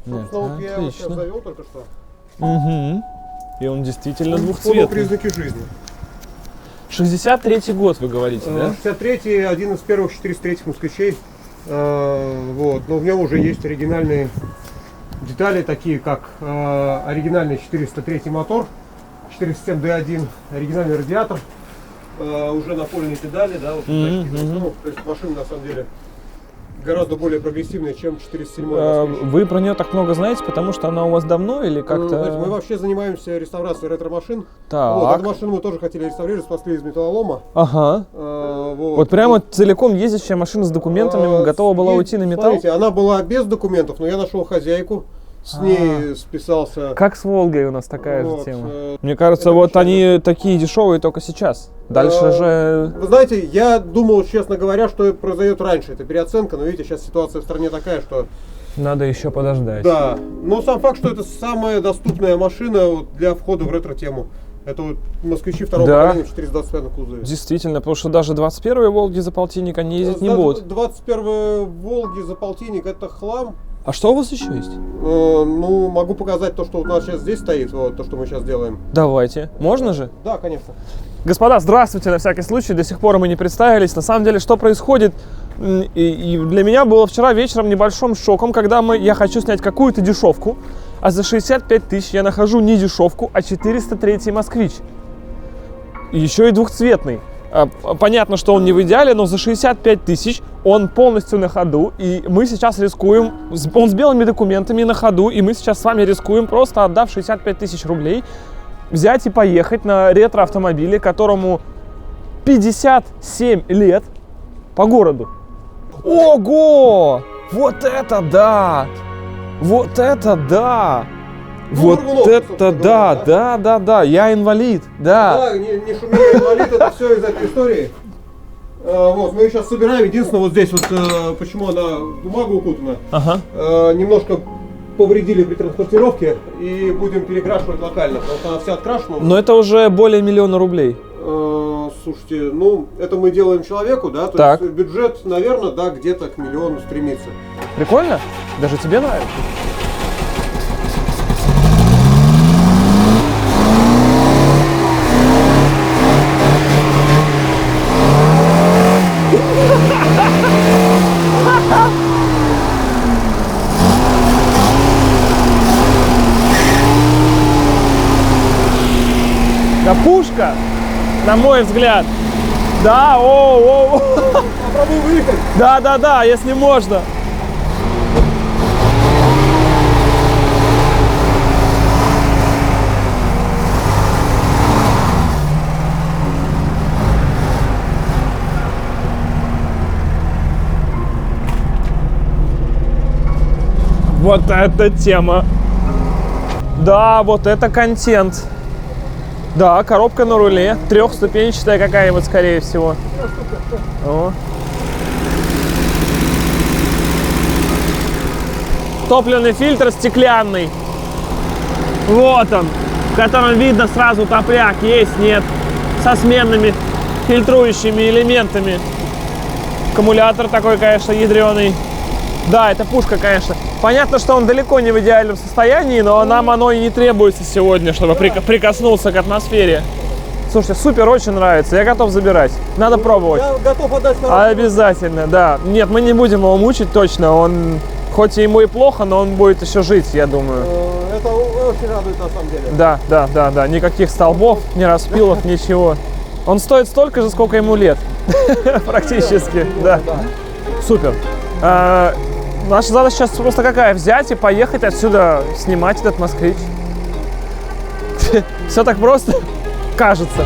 Собственно, вот я его сейчас завел только что. Угу. И он действительно Полные двухцветный. признаки жизни. 63-й год, вы говорите, да? 63-й, один из первых 403-х москвичей. Вот. Но в нем уже есть оригинальные детали, такие как оригинальный 403-й мотор, 407D1, оригинальный радиатор, уже напольные педали, да, вот такие. Ну, то есть машина на самом деле гораздо более прогрессивная, чем 407-й. Вы про нее так много знаете, потому что она у вас давно или как-то... Мы вообще занимаемся реставрацией ретро-машин. Так. Вот, эту машину мы тоже хотели реставрировать, спасли из металлолома. Ага. Вот прямо целиком ездящая машина с документами готова была уйти на металл? Смотрите, она была без документов, но я нашел хозяйку, с ней списался. Как с Волгой у нас такая Вот, же тема. Мне кажется, вот они такие дешевые только сейчас. Дальше же... Вы знаете, я думал, честно говоря, что это произойдет раньше, это переоценка, но видите, сейчас ситуация в стране такая, что... Надо еще подождать. Да, но сам факт, что это самая доступная машина вот для входа в ретро-тему. Это вот москвичи второго поколения в 425 кузове. Действительно, потому что даже 21-е Волги за полтинник они ездить не будут. 21-е Волги за полтинник это хлам. А что у вас еще есть? Ну, могу показать то, что у нас сейчас здесь стоит, вот то, что мы сейчас делаем. Давайте. Можно же? Да, конечно. Господа, здравствуйте, на всякий случай. До сих пор мы не представились. На самом деле, что происходит? И для меня было вчера вечером небольшим шоком, когда я хочу снять какую-то дешевку, а за 65 тысяч я нахожу не дешевку, а 403-й «Москвич». Еще и двухцветный. Понятно, что он не в идеале, но за 65 тысяч он полностью на ходу, и мы сейчас рискуем, он с белыми документами на ходу, и мы сейчас с вами рискуем, просто отдав 65 тысяч рублей, взять и поехать на ретро-автомобиле, которому 57 лет, по городу. Ого! Вот это да! Вот это да! Вот это да, я инвалид, да. Да, не шуми, я инвалид, это все из этой истории. Вот, мы ее сейчас собираем, единственное, вот здесь вот, почему она в бумагу укутана, немножко повредили при транспортировке и будем перекрашивать локально, потому что она вся открашена. Но это уже более 1 000 000 рублей. Слушайте, ну, это мы делаем человеку, да, то есть бюджет, наверное, да, где-то к 1 000 000 стремится. Прикольно? Даже тебе нравится? Да пушка, на мой взгляд. Да, Попробуй выехать. Да, если можно. Вот это тема. Да, вот это контент. Да, коробка на руле, трехступенчатая какая-нибудь, скорее всего. О. Топливный фильтр стеклянный. Вот он, в котором видно сразу топляк, есть, нет, со сменными фильтрующими элементами. Аккумулятор такой, конечно, ядреный. Да, это пушка, конечно. Понятно, что он далеко не в идеальном состоянии, но нам оно и не требуется сегодня, чтобы прикоснуться к атмосфере. Слушайте, супер, очень нравится. Я готов забирать. Надо пробовать. Я готов отдать. Обязательно, да. Нет, мы не будем его мучить точно. Он, хоть ему и плохо, но он будет еще жить, я думаю. Это очень радует на самом деле. Да. Никаких столбов, ни распилов, ничего. Он стоит столько же, сколько ему лет. Практически, да. Супер. Наша задача сейчас просто какая? Взять и поехать отсюда снимать этот «Москвич». Все так просто кажется.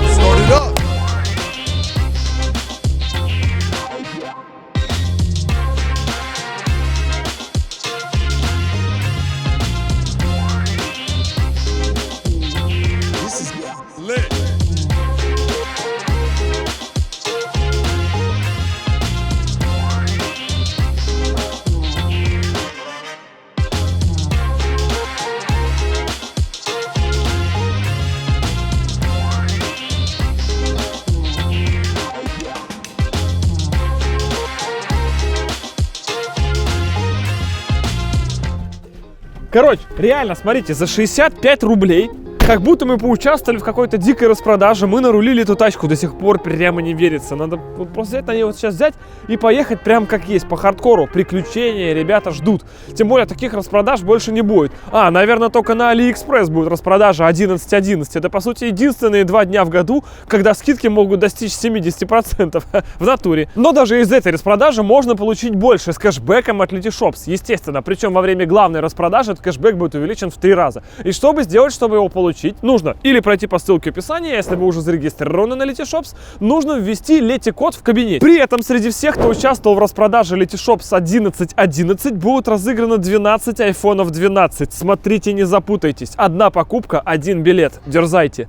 Короче, реально, смотрите, за 65 рублей, как будто мы поучаствовали в какой-то дикой распродаже, мы нарулили эту тачку, до сих пор прямо не верится. Надо просто взять на нее вот сейчас взять и поехать прям как есть, по хардкору. Приключения ребята ждут. Тем более таких распродаж больше не будет. Наверное, только на AliExpress будет распродажа 11.11. Это, по сути, единственные 2 дня в году, когда скидки могут достичь 70% в натуре. Но даже из этой распродажи можно получить больше с кэшбэком от Letyshops, естественно. Причем во время главной распродажи этот кэшбэк будет увеличен в 3 раза. И чтобы сделать, чтобы его получить, нужно или пройти по ссылке в описании, если вы уже зарегистрированы на Letyshops, нужно ввести Leti-код в кабинете. При этом среди всех, кто участвовал в распродаже Letyshops 11.11, будут разыграны 12 айфонов 12. Смотрите, не запутайтесь. Одна покупка, 1 билет. Дерзайте.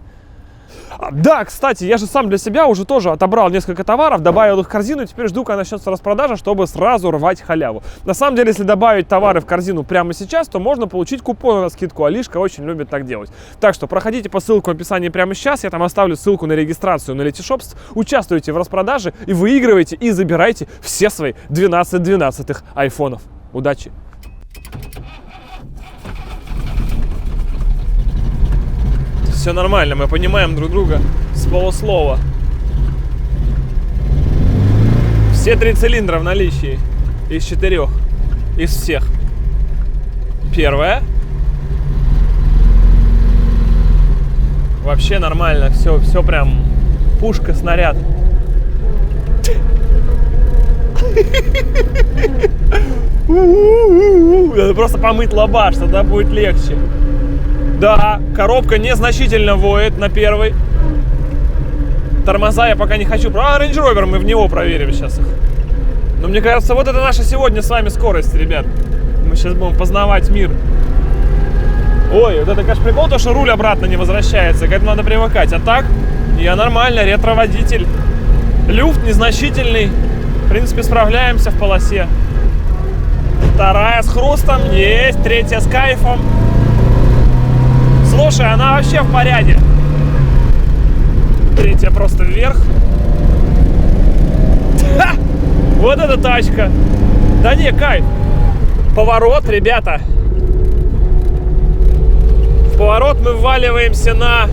Да, кстати, я же сам для себя уже тоже отобрал несколько товаров, добавил их в корзину, и теперь жду, когда начнется распродажа, чтобы сразу рвать халяву. На самом деле, если добавить товары в корзину прямо сейчас, то можно получить купон на скидку. Алишка очень любит так делать. Так что проходите по ссылке в описании прямо сейчас, я там оставлю ссылку на регистрацию на Letyshops, участвуйте в распродаже и выигрывайте и забирайте все свои 12 12-х айфонов. Удачи! Все нормально, мы понимаем друг друга с полуслова. Все 3 цилиндра в наличии. Из 4. Из всех. Первая. Вообще нормально. Все прям пушка, снаряд. Надо просто помыть лобаш, тогда будет легче. Да, коробка незначительно воет на первой. Тормоза я пока не хочу. Range Rover, мы в него проверим сейчас их. Но мне кажется, вот это наша сегодня с вами скорость, ребят. Мы сейчас будем познавать мир. Ой, вот это, конечно, прикол, то, что руль обратно не возвращается. К этому надо привыкать. А так, я нормально, ретро-водитель. Люфт незначительный. В принципе, справляемся в полосе. 2 с хрустом, есть. 3 с кайфом. Слушай, она вообще в порядке. 3 просто вверх. Ха! Вот эта тачка. Да не, кайф. Поворот, ребята. В поворот мы вваливаемся на...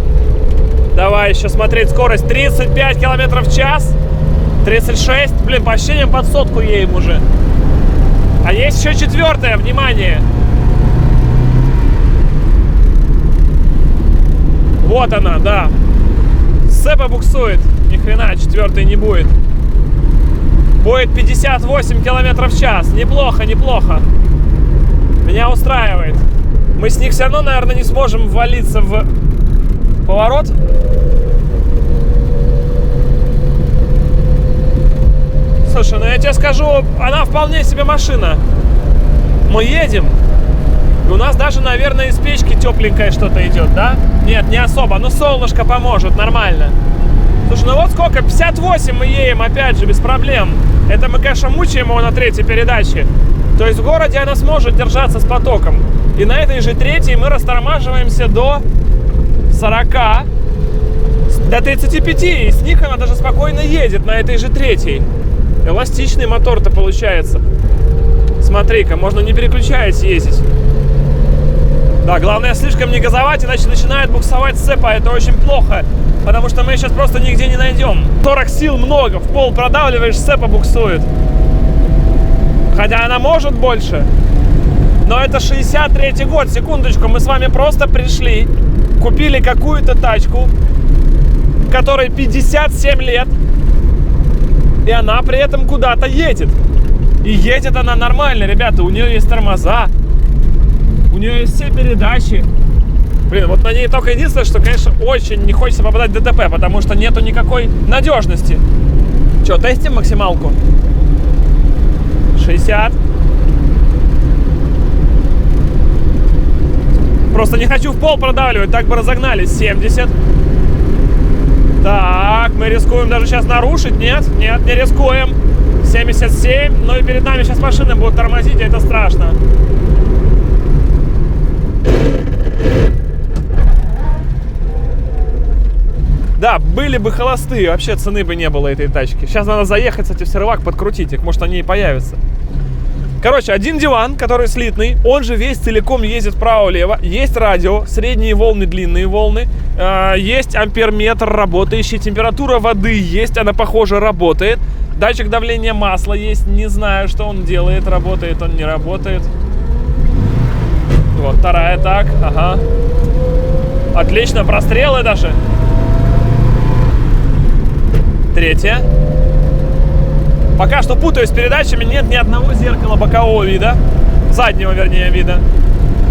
Давай еще смотреть скорость. 35 км в час. 36. Блин, по ощущениям под 100 едем уже. А есть еще 4-я, внимание. Вот она, да. Сцепа буксует. Ни хрена, 4-й не будет. Будет 58 км в час. Неплохо, неплохо. Меня устраивает. Мы с них все равно, наверное, не сможем ввалиться в поворот. Слушай, ну я тебе скажу, она вполне себе машина. Мы едем. И у нас даже, наверное, из печки тепленькое что-то идет, да? Нет, не особо. Но солнышко поможет, нормально. Слушай, ну вот сколько? 58 мы едем, опять же, без проблем. Это мы, конечно, мучаем его на 3-й передаче. То есть в городе она сможет держаться с потоком. И на этой же 3-й мы растормаживаемся до 40, до 35. И с них она даже спокойно едет на этой же 3-й. Эластичный мотор-то получается. Смотри-ка, можно не переключаясь ездить. Да, главное слишком не газовать, иначе начинает буксовать сцепа. Это очень плохо, потому что мы сейчас просто нигде не найдем. 40 сил много, в пол продавливаешь, сцепа буксует. Хотя она может больше. Но это 63-й год, секундочку, мы с вами просто пришли, купили какую-то тачку, которой 57 лет, и она при этом куда-то едет. И едет она нормально, ребята, у нее есть тормоза, у нее есть все передачи. Блин, вот на ней только единственное, что, конечно, очень не хочется попадать в ДТП, потому что нету никакой надежности. Че, тестим максималку? 60. Просто не хочу в пол продавливать, так бы разогнались. 70. Так, мы рискуем даже сейчас нарушить. Нет, нет, не рискуем. 77. Ну и перед нами сейчас машины будут тормозить, и это страшно. Да, были бы холостые, вообще цены бы не было этой тачки. Сейчас надо заехать, кстати, в сервак, подкрутить их, может они и появятся. Короче, один диван, который слитный, он же весь целиком ездит вправо-влево. Есть радио, средние волны, длинные волны. Есть амперметр работающий, температура воды есть, она, похоже, работает. Датчик давления масла есть, не знаю, что он делает, работает он, не работает. Вот, вторая так, ага. Отлично, прострелы даже. Третья. Пока что путаюсь с передачами, нет ни одного зеркала бокового вида. Заднего, вернее, вида.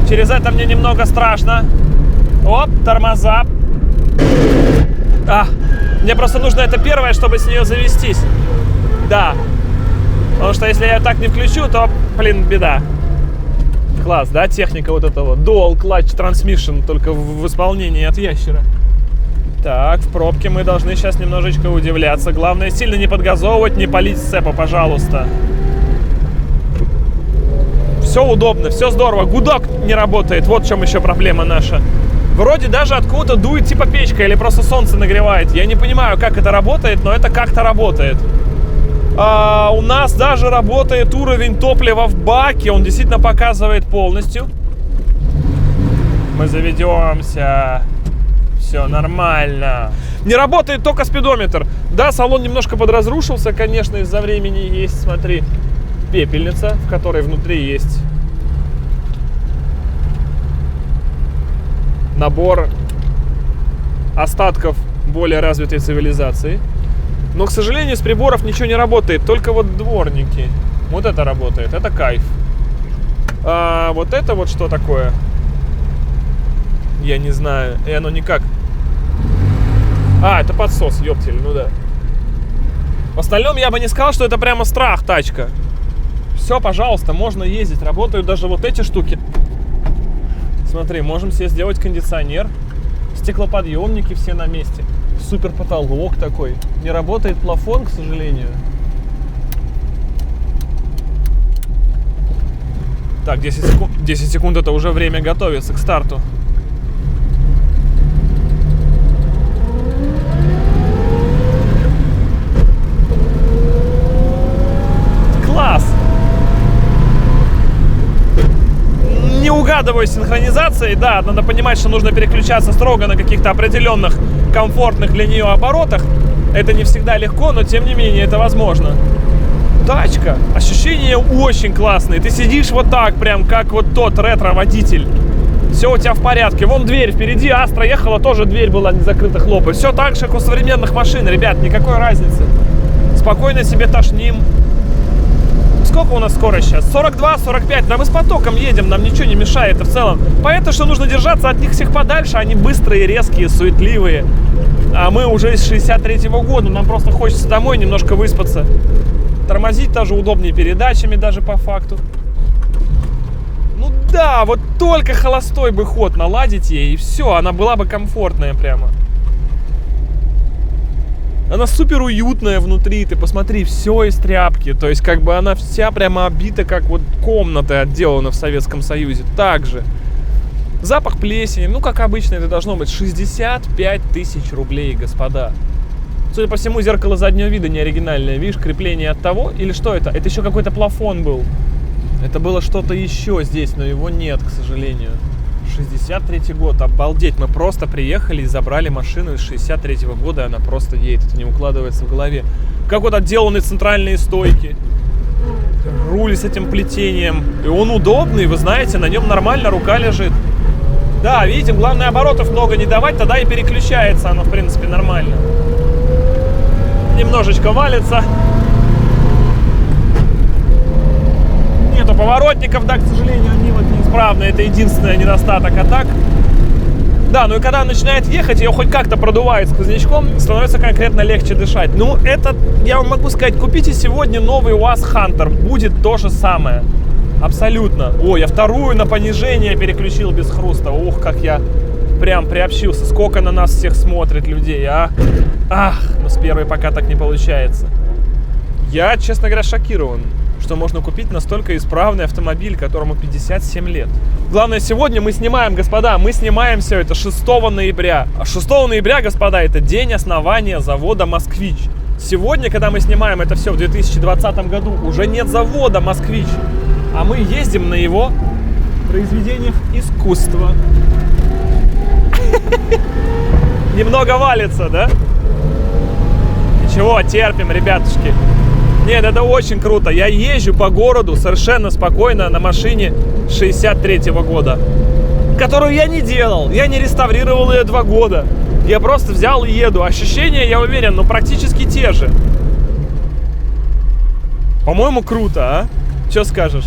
Через это мне немного страшно. Оп, тормоза. Мне просто нужно это первое, чтобы с нее завестись. Да. Потому что если я так не включу, то, блин, беда. Класс, да, техника вот этого. Dual Clutch Transmission, только в исполнении от ящера. Так, в пробке мы должны сейчас немножечко удивляться. Главное, сильно не подгазовывать, не палить сцепа, пожалуйста. Все удобно, все здорово. Гудок не работает, вот в чем еще проблема наша. Вроде даже откуда-то дует типа печка или просто солнце нагревает. Я не понимаю, как это работает, но это как-то работает. У нас даже работает уровень топлива в баке. Он действительно показывает полностью. Мы заведемся. Все нормально. Не работает только спидометр. Да, салон немножко подразрушился, конечно, из-за времени. Есть, смотри, пепельница, в которой внутри есть набор остатков более развитой цивилизации. Но, к сожалению, с приборов ничего не работает. Только вот дворники. Вот это работает, это кайф. А вот это вот что такое? Я не знаю. И оно никак. Это подсос, ёптель, ну да. В остальном я бы не сказал, что это прямо страх тачка. Все, пожалуйста, можно ездить. Работают даже вот эти штуки. Смотри, можем себе сделать кондиционер. Стеклоподъемники все на месте. Супер потолок такой. Не работает плафон, к сожалению. Так, 10 секунд это уже время готовиться к старту. Класс! Не угадываю синхронизацией, да, надо понимать, что нужно переключаться строго на каких-то определенных комфортных для нее оборотах. Это не всегда легко, но тем не менее это возможно. Тачка, ощущения очень классные. Ты сидишь вот так, прям как вот тот ретро-водитель. Все у тебя в порядке. Вон дверь впереди, Астра ехала, тоже дверь была не закрыта, хлопает. Все так же, как у современных машин, ребят, никакой разницы. Спокойно себе тошним. Сколько у нас скорость сейчас? 42, 45. Да мы с потоком едем, нам ничего не мешает в целом. Понятно, что нужно держаться от них всех подальше. Они быстрые, резкие, суетливые. А мы уже из 63-го года. Нам просто хочется домой немножко выспаться. Тормозить тоже удобнее передачами даже по факту. Ну да, вот только холостой бы ход наладить ей, и все, она была бы комфортная прямо. Она супер уютная внутри, ты посмотри, все из тряпки. То есть как бы она вся прямо обита, как вот комната отделана в Советском Союзе. Также запах плесени, ну как обычно это должно быть. 65 тысяч рублей, господа. Судя по всему, зеркало заднего вида не оригинальное. Видишь, крепление от того, или что это? Это еще какой-то плафон был. Это было что-то еще здесь, но его нет, к сожалению. 63-й год, обалдеть. Мы просто приехали и забрали машину из 63-го года, и она просто едет. Это не укладывается в голове. Как вот отделаны центральные стойки. Руль с этим плетением. И он удобный, вы знаете, на нем нормально рука лежит. Да, видите, главное оборотов много не давать, тогда и переключается оно, в принципе, нормально. Немножечко валится. Нету поворотников, да, к сожалению, они вот неисправны. Это единственный недостаток. А так, да, ну и когда начинает ехать, ее хоть как-то продувает сквознячком, становится конкретно легче дышать. Ну, это, я вам могу сказать, купите сегодня новый УАЗ Хантер. Будет то же самое. Абсолютно. Ой, я вторую на понижение переключил без хруста. Ух, как я прям приобщился. Сколько на нас всех смотрит людей, а? Ах, но с первой пока так не получается. Я, честно говоря, шокирован, что можно купить настолько исправный автомобиль, которому 57 лет. Главное, сегодня мы снимаем, господа, мы снимаем все это 6 ноября. А 6 ноября, господа, это день основания завода «Москвич». Сегодня, когда мы снимаем это все в 2020 году, уже нет завода «Москвич». а мы ездим на его произведениях искусства. Немного валится, да? Ничего, терпим, ребятушки. Нет, это очень круто. Я езжу по городу совершенно спокойно на машине 63-го года, которую я не делал. Я не реставрировал ее 2 года. Я просто взял и еду. Ощущения, я уверен, практически те же. По-моему, круто, а? Что скажешь?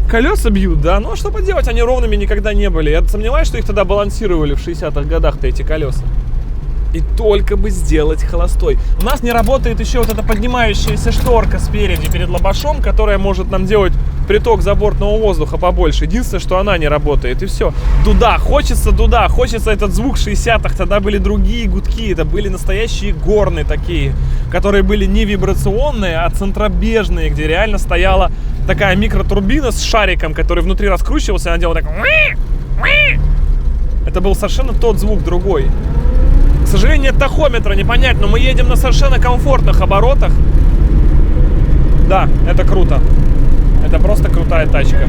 Колеса бьют, да? Ну, а что поделать, они ровными никогда не были. Я сомневаюсь, что их тогда балансировали в 60-х годах-то, эти колеса. И только бы сделать холостой. У нас не работает еще вот эта поднимающаяся шторка спереди перед лобашом, которая может нам делать приток забортного воздуха побольше. Единственное, что она не работает, и все. Дуда, хочется этот звук 60-х. Тогда были другие гудки, это были настоящие горны такие, которые были не вибрационные, а центробежные, где реально стояла такая микротурбина с шариком, который внутри раскручивался, и она делала так. Это был совершенно тот звук, другой. К сожалению, нет тахометра, не понять, но мы едем на совершенно комфортных оборотах. Да, это круто. Это просто крутая тачка.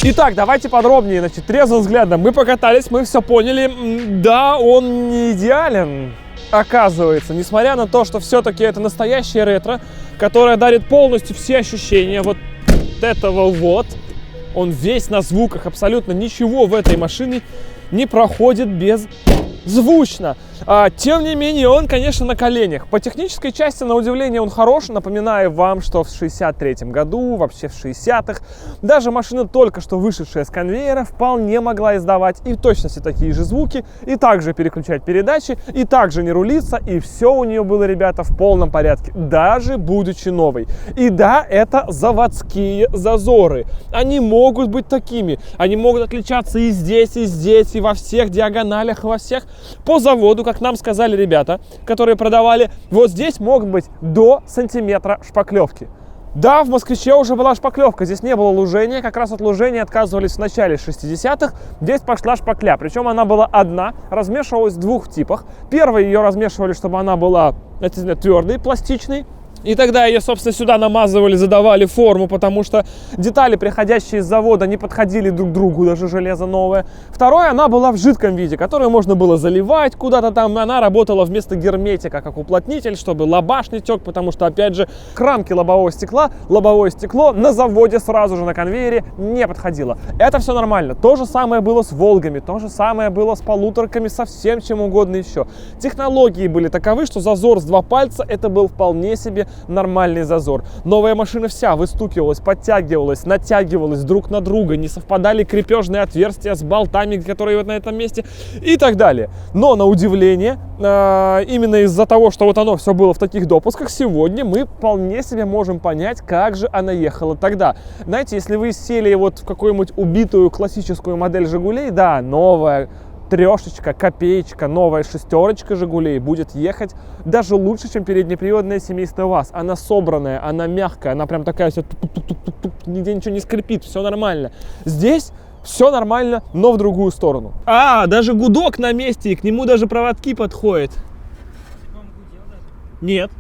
Итак, давайте подробнее, значит, трезвым взглядом. Мы покатались, мы все поняли. Да, он не идеален, оказывается. Несмотря на то, что все-таки это настоящее ретро, которое дарит полностью все ощущения вот этого вот. Он весь на звуках, абсолютно ничего в этой машине не проходит беззвучно. Тем не менее, он, конечно, на коленях. По технической части, на удивление, он хорош. Напоминаю вам, что в 63-м году, вообще в 60-х, даже машина, только что вышедшая с конвейера, вполне могла издавать и в точности такие же звуки, и также переключать передачи, и также не рулиться, и все у нее было, ребята, в полном порядке, даже будучи новой. И да, это заводские зазоры. Они могут быть такими. Они могут отличаться и здесь, и во всех диагоналях, во всех. По заводу, как нам сказали ребята, которые продавали, вот здесь могут быть до сантиметра шпаклевки. Да, в «Москвиче» уже была шпаклевка, здесь не было лужения, как раз от лужения отказывались в начале 60-х, здесь пошла шпакля, причем она была одна, размешивалась в 2 типах. Первой ее размешивали, чтобы она была твердой, пластичной. И тогда ее, собственно, сюда намазывали, задавали форму, потому что детали, приходящие из завода, не подходили друг к другу, даже железо новое. Второе, она была в жидком виде, которую можно было заливать куда-то там. Она работала вместо герметика, как уплотнитель, чтобы лобаш не тек, потому что, опять же, к рамке лобовое стекло на заводе сразу же на конвейере не подходило. Это все нормально. То же самое было с «Волгами», то же самое было с полуторками, со всем чем угодно еще. Технологии были таковы, что зазор с 2 пальца это был вполне себе нормальный зазор. Новая машина вся выстукивалась, подтягивалась, натягивалась друг на друга, не совпадали крепежные отверстия с болтами, которые вот на этом месте и так далее. Но на удивление, именно из-за того, что вот оно все было в таких допусках, сегодня мы вполне себе можем понять, как же она ехала тогда. Знаете, если вы сели вот в какую-нибудь убитую классическую модель «Жигулей», да, новая, трешечка, копеечка, новая шестерочка «Жигулей» будет ехать даже лучше, чем переднеприводное семейство ВАЗ. Она собранная, она мягкая, она прям такая вся, нигде ничего не скрипит, все нормально. Здесь все нормально, но в другую сторону. Даже гудок на месте, и к нему даже проводки подходят. Нет.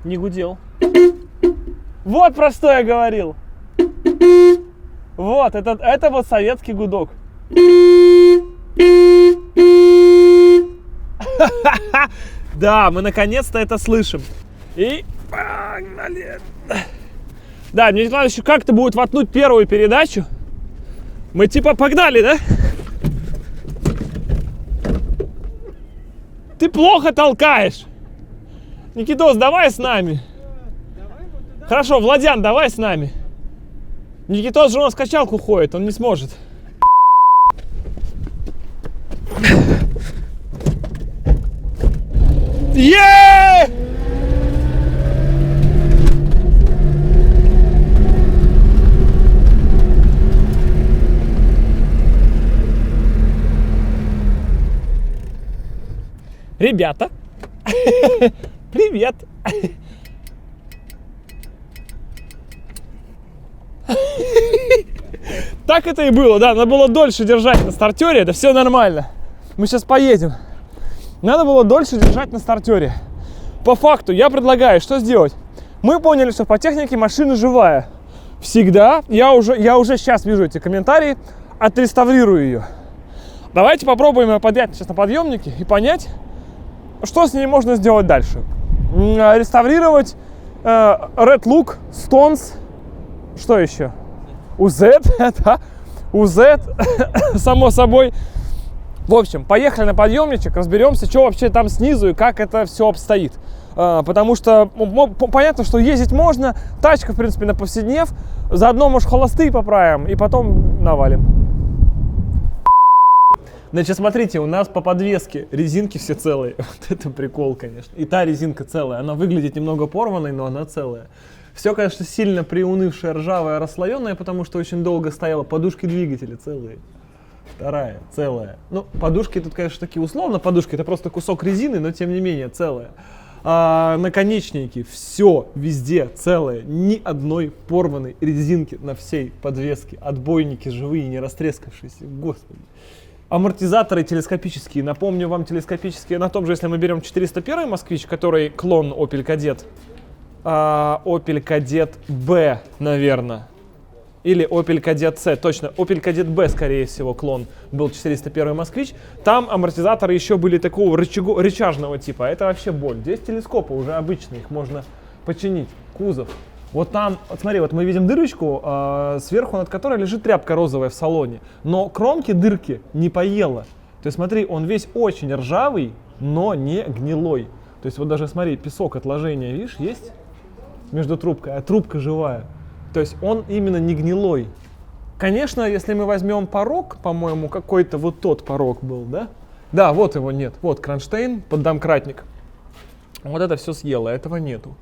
Не гудел. Вот про что я говорил. Вот, это вот советский гудок. Да, мы наконец-то это слышим. И погнали. Да, мне надо еще как-то будет воткнуть первую передачу. Мы типа погнали, да? Ты плохо толкаешь. Никитос, давай с нами. Хорошо, Владян, давай с нами. Никитос же у нас в качалку ходит, он не сможет. Е! Ребята, привет. Так это и было, да, надо было дольше держать на стартере, это все нормально. Мы сейчас поедем. Надо было дольше держать на стартере. По факту я предлагаю, что сделать. Мы поняли, что по технике машина живая. Всегда, я уже сейчас вижу эти комментарии, отреставрирую ее. Давайте попробуем ее поднять сейчас на подъемнике и понять, что с ней можно сделать дальше. Реставрировать Red Look, Stones, что еще? УЗ, да, УЗ, само собой. В общем, поехали на подъемничек, разберемся, что вообще там снизу и как это все обстоит. Потому что понятно, что ездить можно, тачка, в принципе, на повседнев. Заодно, может, холостые поправим и потом навалим. Значит, смотрите, у нас по подвеске резинки все целые. Вот это прикол, конечно. И та резинка целая. Она выглядит немного порванной, но она целая. Все, конечно, сильно приунывшее, ржавое, расслоенное, потому что очень долго стояло. Подушки двигателя целые. Вторая целая. Ну, подушки тут, конечно, такие условно подушки. Это просто кусок резины, но тем не менее целая. Наконечники, все везде целое. Ни одной порванной резинки на всей подвеске. Отбойники живые, не растрескавшиеся. Господи. Амортизаторы телескопические. Напомню вам, телескопические на том же, если мы берем 401 Москвич, который клон Opel Kadett. Opel Kadett B, наверное. Или Opel Kadett C, точно. Opel Kadett B, скорее всего, клон был 401 Москвич. Там амортизаторы еще были такого рычажного типа. Это вообще боль. Здесь телескопы уже обычные, их можно починить. Кузов. Вот там, вот смотри, вот мы видим дырочку, сверху над которой лежит тряпка розовая в салоне. Но кромки дырки не поела. То есть смотри, он весь очень ржавый, но не гнилой. То есть вот даже смотри, песок отложения, видишь, есть между трубкой, а трубка живая. То есть он именно не гнилой. Конечно, если мы возьмем порог, по-моему, какой-то вот тот порог был, да? Да, вот его нет. Вот кронштейн, поддомкратник. Вот это все съело, этого нету.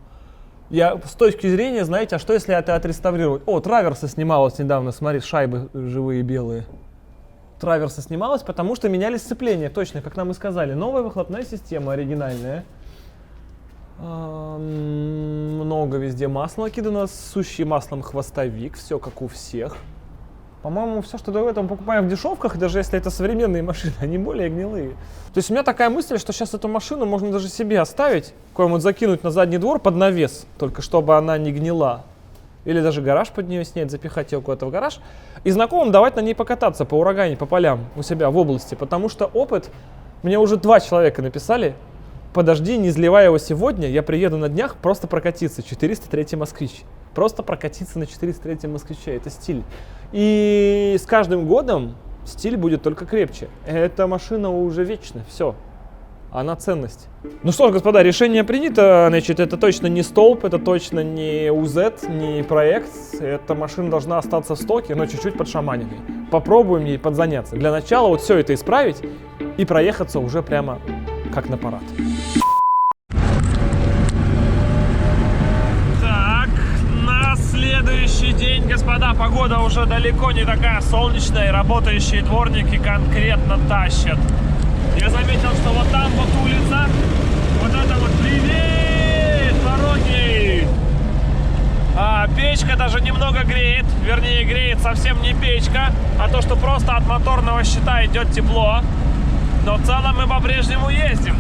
Я с точки зрения, знаете, а что если это отреставрировать? О, траверса снималась недавно, смотри, шайбы живые белые. Траверса снималась, потому что меняли сцепление, точно, как нам и сказали. Новая выхлопная система, оригинальная. Много везде масла накидано, сущий маслом хвостовик, все как у всех. По-моему, все, что до этого мы покупаем в дешевках, даже если это современные машины, они более гнилые. То есть у меня такая мысль, что сейчас эту машину можно даже себе оставить, кое-нибудь закинуть на задний двор под навес, только чтобы она не гнила. Или даже гараж под нее снять, запихать ее куда-то в гараж. И знакомым давать на ней покататься по урагане, по полям у себя в области. Потому что опыт, мне уже 2 человека написали, подожди, не изливай его сегодня, я приеду на днях просто прокатиться. 403 Москвич. Просто прокатиться на 403 Москвиче, это стиль. И с каждым годом стиль будет только крепче. Эта машина уже вечна, все. Она ценность. Ну что ж, господа, решение принято. Значит, это точно не столб, это точно не УЗ, не проект. Эта машина должна остаться в стоке, но чуть-чуть подшаманенной. Попробуем ей подзаняться. Для начала вот все это исправить и проехаться уже прямо как на парад. Так, на следующий день, господа, погода уже далеко не такая солнечная, и работающие дворники конкретно тащат. Я заметил, что вот там вот улица, вот это вот привет, дороги. Печка даже немного греет, вернее греет совсем не печка, а то, что просто от моторного щита идет тепло. Но в целом мы по-прежнему ездим.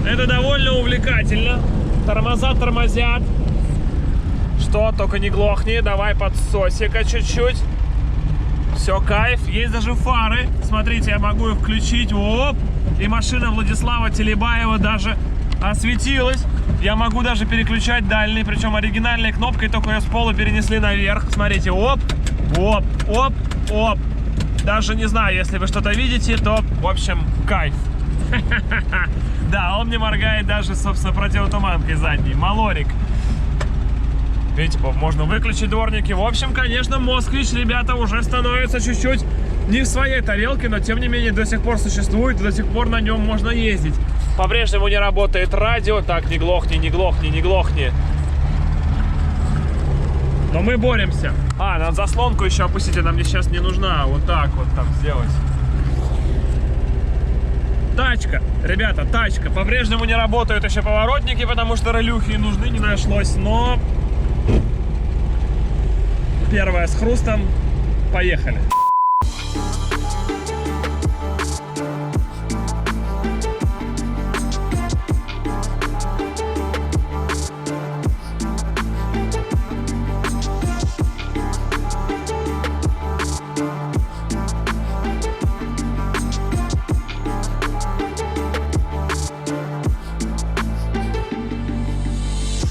Это довольно увлекательно. Тормоза тормозят. Что, только не глохни. Давай подсоси-ка чуть-чуть. Все, кайф. Есть даже фары. Смотрите, я могу их включить. Оп! И машина Владислава Телебаева даже осветилась. Я могу даже переключать дальний, причем оригинальной кнопкой, только ее с пола перенесли наверх. Смотрите, оп, оп, оп, оп. Даже не знаю, если вы что-то видите, то, в общем, кайф. Да, он мне моргает даже, собственно, противотуманкой задней. Малорик. Видите, можно выключить дворники. В общем, конечно, Москвич, ребята, уже становится чуть-чуть не в своей тарелке, но, тем не менее, до сих пор существует, до сих пор на нем можно ездить. По-прежнему не работает радио. Так, не глохни, не глохни, не глохни. Но мы боремся. Надо заслонку еще опустить, она мне сейчас не нужна. Вот так вот там сделать. Тачка, ребята, тачка. По-прежнему не работают еще поворотники, потому что релюхи нужны не нашлось, но... Первая с хрустом. Поехали.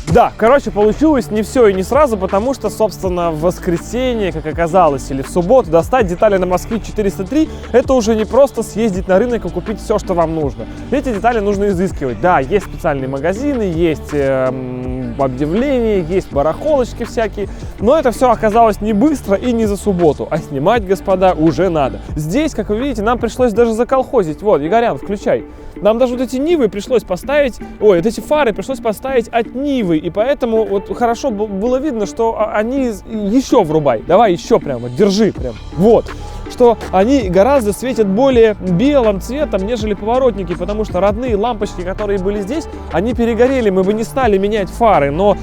Да, короче, получилось не все и не сразу, потому что, собственно, в воскресенье, как оказалось, или в субботу достать детали на Москвич 403, это уже не просто съездить на рынок и купить все, что вам нужно. Эти детали нужно изыскивать. Да, есть специальные магазины, есть объявления, есть барахолочки всякие, но это все оказалось не быстро и не за субботу, а снимать, господа, уже надо. Здесь, как вы видите, нам пришлось даже заколхозить. Вот, Игорян, включай. Нам даже вот эти Нивы пришлось поставить, вот эти фары пришлось поставить от Нивы, и поэтому вот хорошо было видно, что они еще врубай, давай еще прямо, держи прям, вот. Что они гораздо светят более белым цветом, нежели поворотники, потому что родные лампочки, которые были здесь, они перегорели, мы бы не стали менять фары, но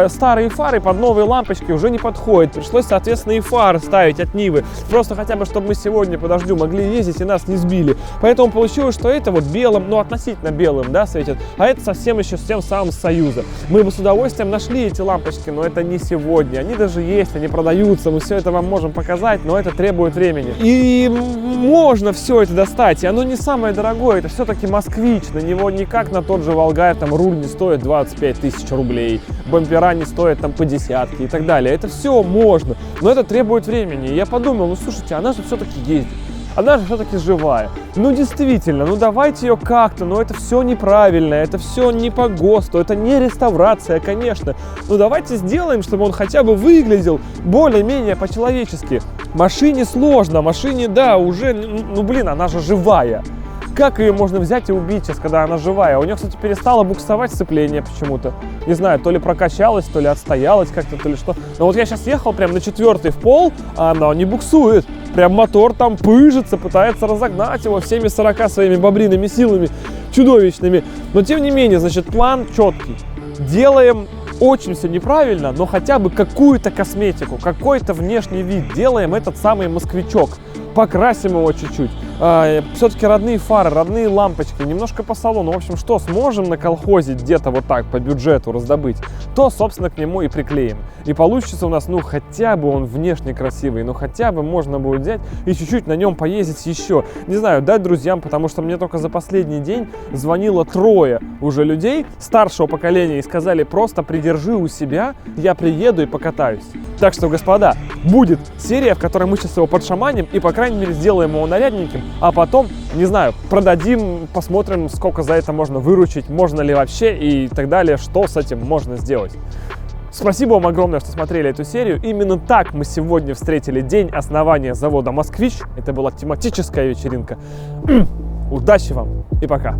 старые фары под новые лампочки уже не подходят, пришлось, соответственно, и фары ставить от Нивы, просто хотя бы, чтобы мы сегодня по дождю могли ездить и нас не сбили, поэтому получилось, что это вот белым, ну, относительно белым, да, светит, а это совсем еще с тем самым Союза. Мы бы с удовольствием нашли эти лампочки, но это не сегодня, они даже есть, они продаются, мы все это вам можем показать, но это требует времени. И можно все это достать, и оно не самое дорогое, это все-таки Москвич, на него никак на тот же Волгарь, там руль не стоит 25 тысяч рублей, бампера не стоят там по десятке и так далее, это все можно, но это требует времени. И я подумал, ну слушайте, она же все-таки ездит. Она же все-таки живая. Ну действительно, ну давайте ее как-то, но это все неправильно, это все не по ГОСТу, это не реставрация, конечно. Ну давайте сделаем, чтобы он хотя бы выглядел более-менее по-человечески. Машине сложно, машине, да, уже, ну блин, она же живая. Как ее можно взять и убить сейчас, когда она живая? У нее, кстати, перестало буксовать сцепление почему-то. Не знаю, то ли прокачалась, то ли отстоялась как-то, то ли что. Но вот я сейчас ехал прям на 4-й в пол, а она не буксует. Прям мотор там пыжится, пытается разогнать его всеми 40 своими бобриными силами чудовищными. Но тем не менее, значит, план четкий. Делаем очень все неправильно, но хотя бы какую-то косметику, какой-то внешний вид. Делаем этот самый москвичок. Покрасим его чуть-чуть. Все-таки родные фары, родные лампочки, немножко по салону. В общем, что сможем наколхозить где-то вот так по бюджету раздобыть, то, собственно, к нему и приклеим. И получится у нас, ну, хотя бы он внешне красивый, ну, хотя бы можно будет взять и чуть-чуть на нем поездить еще. Не знаю, дать друзьям, потому что мне только за последний день звонило 3 уже людей старшего поколения и сказали, просто придержи у себя, я приеду и покатаюсь. Так что, господа, будет серия, в которой мы сейчас его подшаманим и, по крайней мере, сделаем его нарядненьким, а потом, не знаю, продадим, посмотрим, сколько за это можно выручить, можно ли вообще и так далее, что с этим можно сделать. Спасибо вам огромное, что смотрели эту серию. Именно так мы сегодня встретили день основания завода «Москвич». Это была тематическая вечеринка. Удачи вам и пока!